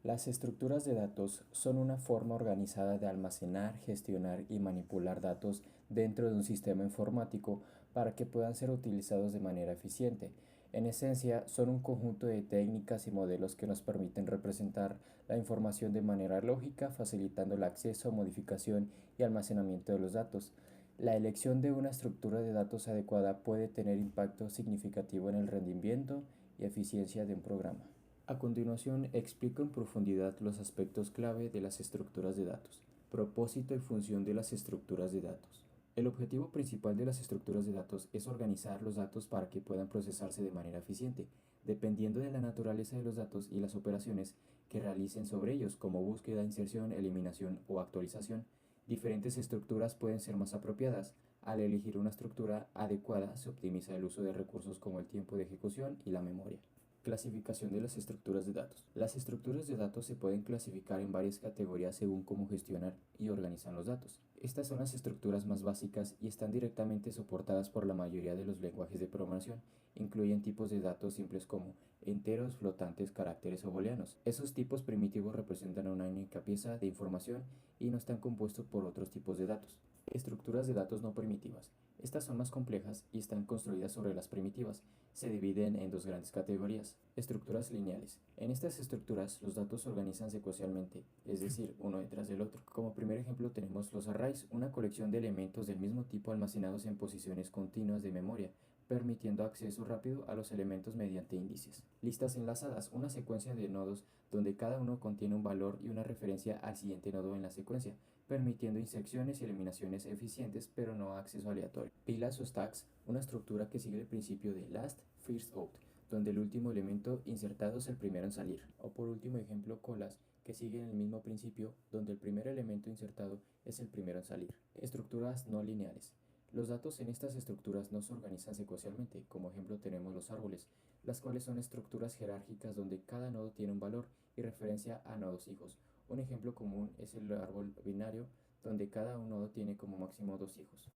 Las estructuras de datos son una forma organizada de almacenar, gestionar y manipular datos dentro de un sistema informático para que puedan ser utilizados de manera eficiente. En esencia, son un conjunto de técnicas y modelos que nos permiten representar la información de manera lógica, facilitando el acceso, modificación y almacenamiento de los datos. La elección de una estructura de datos adecuada puede tener impacto significativo en el rendimiento y eficiencia de un programa. A continuación, explico en profundidad los aspectos clave de las estructuras de datos. Propósito y función de las estructuras de datos. El objetivo principal de las estructuras de datos es organizar los datos para que puedan procesarse de manera eficiente, dependiendo de la naturaleza de los datos y las operaciones que realicen sobre ellos, como búsqueda, inserción, eliminación o actualización. Diferentes estructuras pueden ser más apropiadas. Al elegir una estructura adecuada, se optimiza el uso de recursos como el tiempo de ejecución y la memoria. Clasificación de las estructuras de datos. Las estructuras de datos se pueden clasificar en varias categorías según cómo gestionan y organizan los datos. Estas son las estructuras más básicas y están directamente soportadas por la mayoría de los lenguajes de programación. Incluyen tipos de datos simples como enteros, flotantes, caracteres o booleanos. Esos tipos primitivos representan una única pieza de información y no están compuestos por otros tipos de datos. Estructuras de datos no primitivas. Estas son más complejas y están construidas sobre las primitivas. Se dividen en dos grandes categorías. Estructuras lineales. En estas estructuras los datos se organizan secuencialmente, es decir, uno detrás del otro. Como primer ejemplo tenemos los arrays, una colección de elementos del mismo tipo almacenados en posiciones continuas de memoria, permitiendo acceso rápido a los elementos mediante índices. Listas enlazadas, una secuencia de nodos donde cada uno contiene un valor y una referencia al siguiente nodo en la secuencia, permitiendo inserciones y eliminaciones eficientes pero no acceso aleatorio. Pilas o stacks, una estructura que sigue el principio de last, first out, donde el último elemento insertado es el primero en salir. O por último ejemplo, colas, que siguen el mismo principio, donde el primer elemento insertado es el primero en salir. Estructuras no lineales. Los datos en estas estructuras no se organizan secuencialmente, como ejemplo tenemos los árboles, las cuales son estructuras jerárquicas donde cada nodo tiene un valor y referencia a nodos hijos. Un ejemplo común es el árbol binario, donde cada nodo tiene como máximo dos hijos.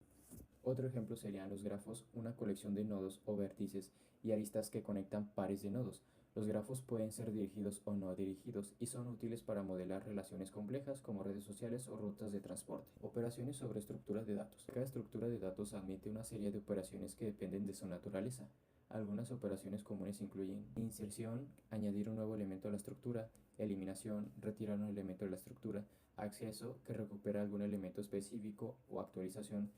Otro ejemplo serían los grafos, una colección de nodos o vértices y aristas que conectan pares de nodos. Los grafos pueden ser dirigidos o no dirigidos y son útiles para modelar relaciones complejas como redes sociales o rutas de transporte. Operaciones sobre estructuras de datos. Cada estructura de datos admite una serie de operaciones que dependen de su naturaleza. Algunas operaciones comunes incluyen inserción, añadir un nuevo elemento a la estructura, eliminación, retirar un elemento de la estructura, acceso, que recupera algún elemento específico, o actualización,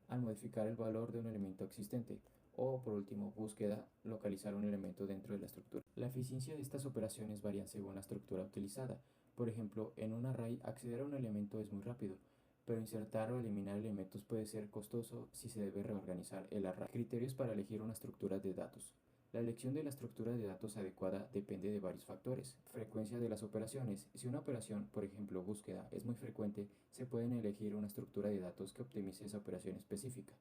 al modificar el valor de un elemento existente, o por último, búsqueda, localizar un elemento dentro de la estructura. La eficiencia de estas operaciones varía según la estructura utilizada. Por ejemplo, en un array acceder a un elemento es muy rápido, pero insertar o eliminar elementos puede ser costoso si se debe reorganizar el array. Criterios para elegir una estructura de datos. La elección de la estructura de datos adecuada depende de varios factores. Frecuencia de las operaciones. Si una operación, por ejemplo búsqueda, es muy frecuente, se pueden elegir una estructura de datos que optimice esa operación específica.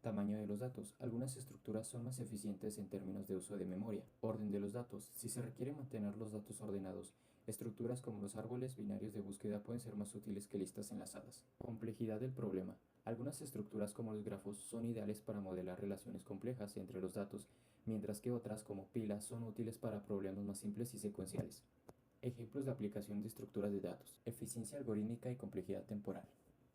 Tamaño de los datos. Algunas estructuras son más eficientes en términos de uso de memoria. Orden de los datos. Si se requiere mantener los datos ordenados, estructuras como los árboles binarios de búsqueda pueden ser más útiles que listas enlazadas. Complejidad del problema. Algunas estructuras como los grafos son ideales para modelar relaciones complejas entre los datos, mientras que otras como pilas son útiles para problemas más simples y secuenciales. Ejemplos de aplicación de estructuras de datos. Eficiencia algorítmica y complejidad temporal.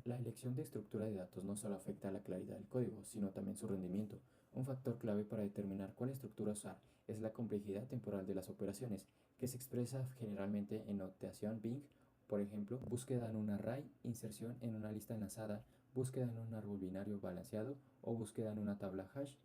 La elección de estructura de datos no solo afecta a la claridad del código, sino también su rendimiento. Un factor clave para determinar cuál estructura usar es la complejidad temporal de las operaciones, que se expresa generalmente en notación Bing, por ejemplo, búsqueda en un array, inserción en una lista enlazada, búsqueda en un árbol binario balanceado o búsqueda en una tabla hash.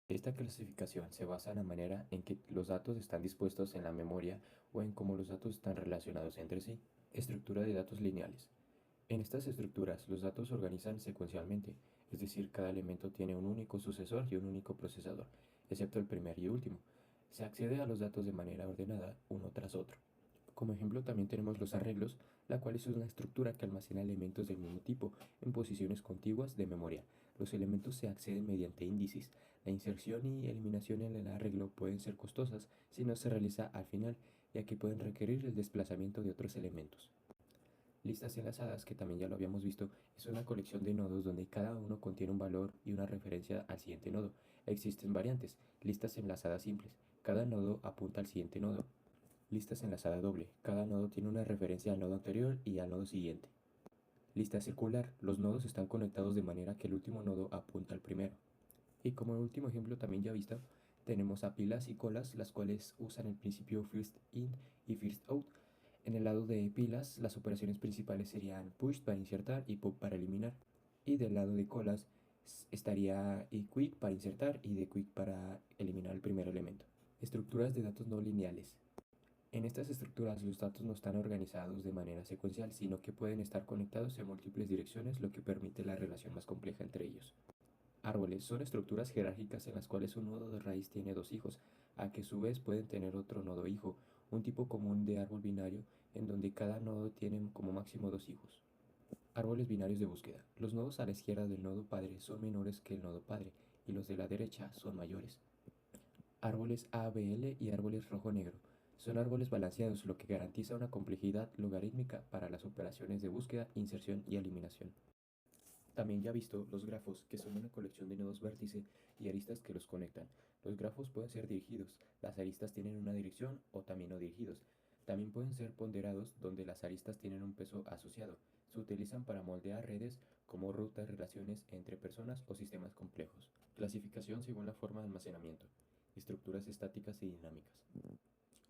Esta clasificación se basa en la manera en que los datos están dispuestos en la memoria o en cómo los datos están relacionados entre sí. Estructura de datos lineales. En estas estructuras, los datos se organizan secuencialmente, es decir, cada elemento tiene un único sucesor y un único procesador, excepto el primer y último. Se accede a los datos de manera ordenada, uno tras otro. Como ejemplo también tenemos los arreglos, la cual es una estructura que almacena elementos del mismo tipo en posiciones contiguas de memoria. Los elementos se acceden mediante índices. La inserción y eliminación en el arreglo pueden ser costosas si no se realiza al final, ya que pueden requerir el desplazamiento de otros elementos. Listas enlazadas, que también ya lo habíamos visto, es una colección de nodos donde cada uno contiene un valor y una referencia al siguiente nodo. Existen variantes, listas enlazadas simples, Cada nodo apunta al siguiente nodo. Listas enlazada doble. Cada nodo tiene una referencia al nodo anterior y al nodo siguiente. Lista circular. Los nodos están conectados de manera que el último nodo apunta al primero. Y como último ejemplo también ya visto, tenemos a pilas y colas, las cuales usan el principio first in y first out. En el lado de pilas, las operaciones principales serían push para insertar y pop para eliminar. Y del lado de colas estaría quick para insertar y de quick para eliminar el primer elemento. Estructuras de datos no lineales. En estas estructuras los datos no están organizados de manera secuencial, sino que pueden estar conectados en múltiples direcciones, lo que permite la relación más compleja entre ellos. Árboles son estructuras jerárquicas en las cuales un nodo de raíz tiene dos hijos, a que a su vez pueden tener otro nodo hijo, un tipo común de árbol binario en donde cada nodo tiene como máximo dos hijos. Árboles binarios de búsqueda. Los nodos a la izquierda del nodo padre son menores que el nodo padre y los de la derecha son mayores. Árboles ABL y árboles rojo-negro. Son árboles balanceados, lo que garantiza una complejidad logarítmica para las operaciones de búsqueda, inserción y eliminación. También ya visto los grafos, que son una colección de nodos vértice y aristas que los conectan. Los grafos pueden ser dirigidos, las aristas tienen una dirección o también no dirigidos. También pueden ser ponderados, donde las aristas tienen un peso asociado. Se utilizan para moldear redes como rutas, relaciones entre personas o sistemas complejos. Clasificación según la forma de almacenamiento. Estructuras estáticas y dinámicas.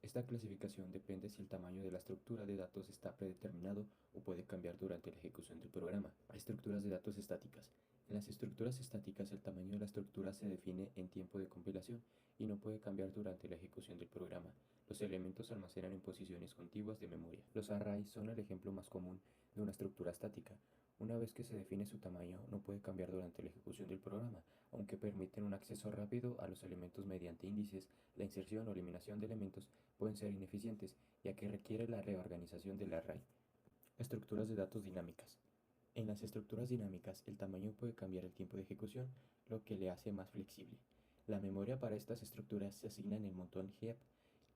Esta clasificación depende si el tamaño de la estructura de datos está predeterminado o puede cambiar durante la ejecución del programa. Estructuras de datos estáticas. En las estructuras estáticas el tamaño de la estructura se define en tiempo de compilación y no puede cambiar durante la ejecución del programa. Los elementos se almacenan en posiciones contiguas de memoria. Los arrays son el ejemplo más común de una estructura estática. Una vez que se define su tamaño, no puede cambiar durante la ejecución del programa, aunque permiten un acceso rápido a los elementos mediante índices. La inserción o eliminación de elementos pueden ser ineficientes, ya que requiere la reorganización del array. Estructuras de datos dinámicas. En las estructuras dinámicas, el tamaño puede cambiar el tiempo de ejecución, lo que le hace más flexible. La memoria para estas estructuras se asigna en el montón heap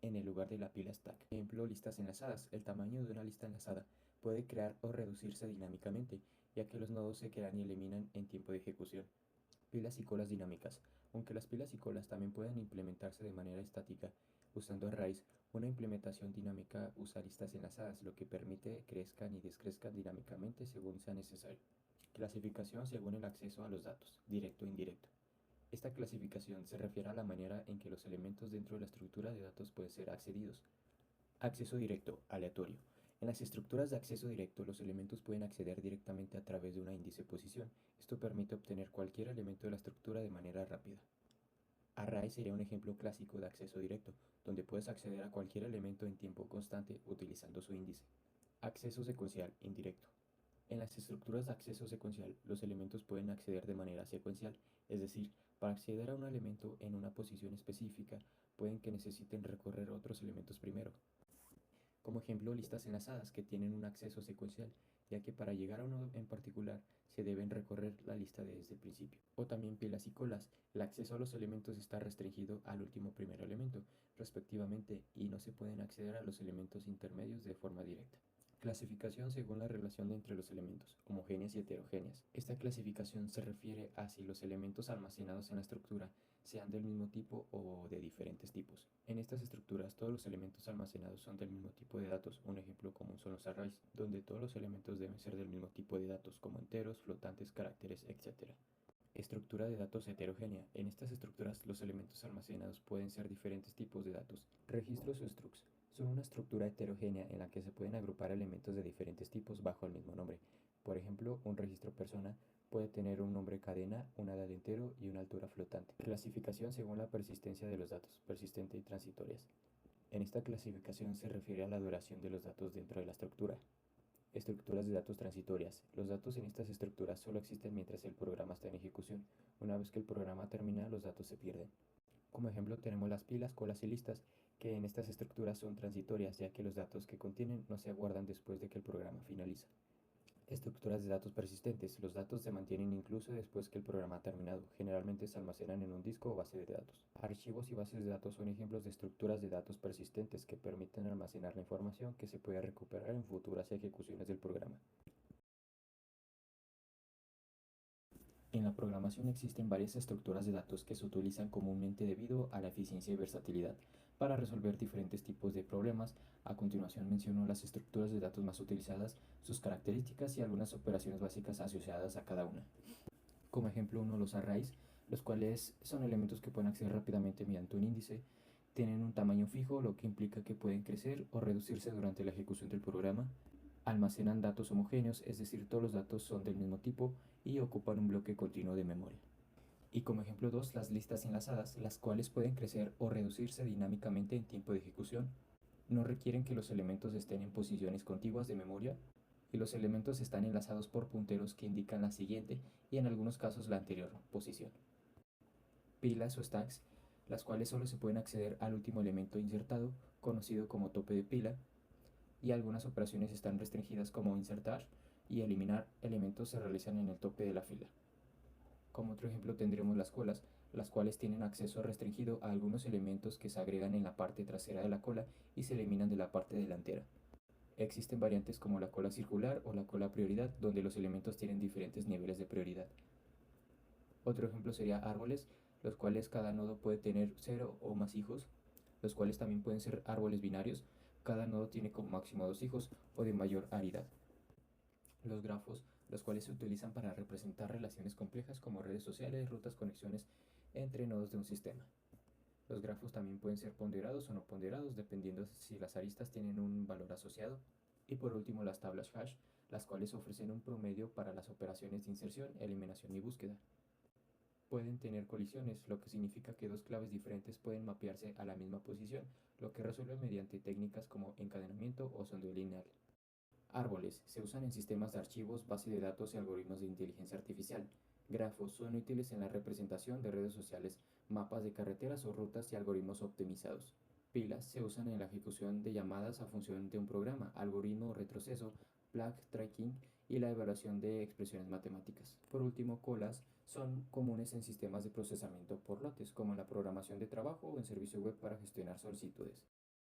en el lugar de la pila stack. Ejemplo, listas enlazadas. El tamaño de una lista enlazada puede crear o reducirse dinámicamente, ya que los nodos se crean y eliminan en tiempo de ejecución. Pilas y colas dinámicas. Aunque las pilas y colas también pueden implementarse de manera estática usando arrays, una implementación dinámica usa listas enlazadas, lo que permite que crezcan y descrezcan dinámicamente según sea necesario. Clasificación según el acceso a los datos, directo e indirecto. Esta clasificación se refiere a la manera en que los elementos dentro de la estructura de datos pueden ser accedidos. Acceso directo, aleatorio. En las estructuras de acceso directo, los elementos pueden acceder directamente a través de una índice posición. Esto permite obtener cualquier elemento de la estructura de manera rápida. Array sería un ejemplo clásico de acceso directo, donde puedes acceder a cualquier elemento en tiempo constante utilizando su índice. Acceso secuencial, indirecto. En las estructuras de acceso secuencial, los elementos pueden acceder de manera secuencial, es decir, para acceder a un elemento en una posición específica, pueden que necesiten recorrer otros elementos primero. Como ejemplo, listas enlazadas que tienen un acceso secuencial, ya que para llegar a uno en particular se deben recorrer la lista desde el principio. O también pilas y colas. El acceso a los elementos está restringido al último primer elemento, respectivamente, y no se pueden acceder a los elementos intermedios de forma directa. Clasificación según la relación entre los elementos, homogéneas y heterogéneas. Esta clasificación se refiere a si los elementos almacenados en la estructura sean del mismo tipo o de diferentes tipos. En estas estructuras todos los elementos almacenados son del mismo tipo de datos. Un ejemplo común son los arrays, donde todos los elementos deben ser del mismo tipo de datos, como enteros, flotantes, caracteres, etc. Estructura de datos heterogénea. En estas estructuras los elementos almacenados pueden ser diferentes tipos de datos. Registros o structs son una estructura heterogénea en la que se pueden agrupar elementos de diferentes tipos bajo el mismo nombre. Por ejemplo, un registro persona puede tener un nombre cadena, una edad entero y una altura flotante. Clasificación según la persistencia de los datos, persistente y transitorias. En esta clasificación se refiere a la duración de los datos dentro de la estructura. Estructuras de datos transitorias. Los datos en estas estructuras solo existen mientras el programa está en ejecución. Una vez que el programa termina, los datos se pierden. Como ejemplo tenemos las pilas, colas y listas, que en estas estructuras son transitorias, ya que los datos que contienen no se guardan después de que el programa finaliza. Estructuras de datos persistentes. Los datos se mantienen incluso después que el programa ha terminado. Generalmente se almacenan en un disco o base de datos. Archivos y bases de datos son ejemplos de estructuras de datos persistentes que permiten almacenar la información que se puede recuperar en futuras ejecuciones del programa. En la programación existen varias estructuras de datos que se utilizan comúnmente debido a la eficiencia y versatilidad para resolver diferentes tipos de problemas. A continuación menciono las estructuras de datos más utilizadas, sus características y algunas operaciones básicas asociadas a cada una. Como ejemplo, los arrays, los cuales son elementos que pueden acceder rápidamente mediante un índice, tienen un tamaño fijo, lo que implica que pueden crecer o reducirse durante la ejecución del programa. Almacenan datos homogéneos, es decir, todos los datos son del mismo tipo y ocupan un bloque continuo de memoria. Y como ejemplo 2, las listas enlazadas, las cuales pueden crecer o reducirse dinámicamente en tiempo de ejecución. No requieren que los elementos estén en posiciones contiguas de memoria y los elementos están enlazados por punteros que indican la siguiente y en algunos casos la anterior posición. Pilas o stacks, las cuales solo se pueden acceder al último elemento insertado, conocido como tope de pila, y algunas operaciones están restringidas como insertar y eliminar elementos se realizan en el tope de la fila. Como otro ejemplo tendremos las colas, las cuales tienen acceso restringido a algunos elementos que se agregan en la parte trasera de la cola y se eliminan de la parte delantera. Existen variantes como la cola circular o la cola prioridad, donde los elementos tienen diferentes niveles de prioridad. Otro ejemplo sería árboles, los cuales cada nodo puede tener 0 o más hijos, los cuales también pueden ser árboles binarios, cada nodo tiene como máximo 2 hijos o de mayor aridad. Los grafos, los cuales se utilizan para representar relaciones complejas como redes sociales, rutas, conexiones entre nodos de un sistema. Los grafos también pueden ser ponderados o no ponderados dependiendo si las aristas tienen un valor asociado. Y por último las tablas hash, las cuales ofrecen un promedio para las operaciones de inserción, eliminación y búsqueda. Pueden tener colisiones, lo que significa que dos claves diferentes pueden mapearse a la misma posición, lo que resuelve mediante técnicas como encadenamiento o sondeo lineal. Árboles se usan en sistemas de archivos, base de datos y algoritmos de inteligencia artificial. Grafos son útiles en la representación de redes sociales, mapas de carreteras o rutas y algoritmos optimizados. Pilas se usan en la ejecución de llamadas a función de un programa, algoritmo o retroceso, flag tracking y la evaluación de expresiones matemáticas. Por último, colas son comunes en sistemas de procesamiento por lotes, como en la programación de trabajo o en servicio web para gestionar solicitudes.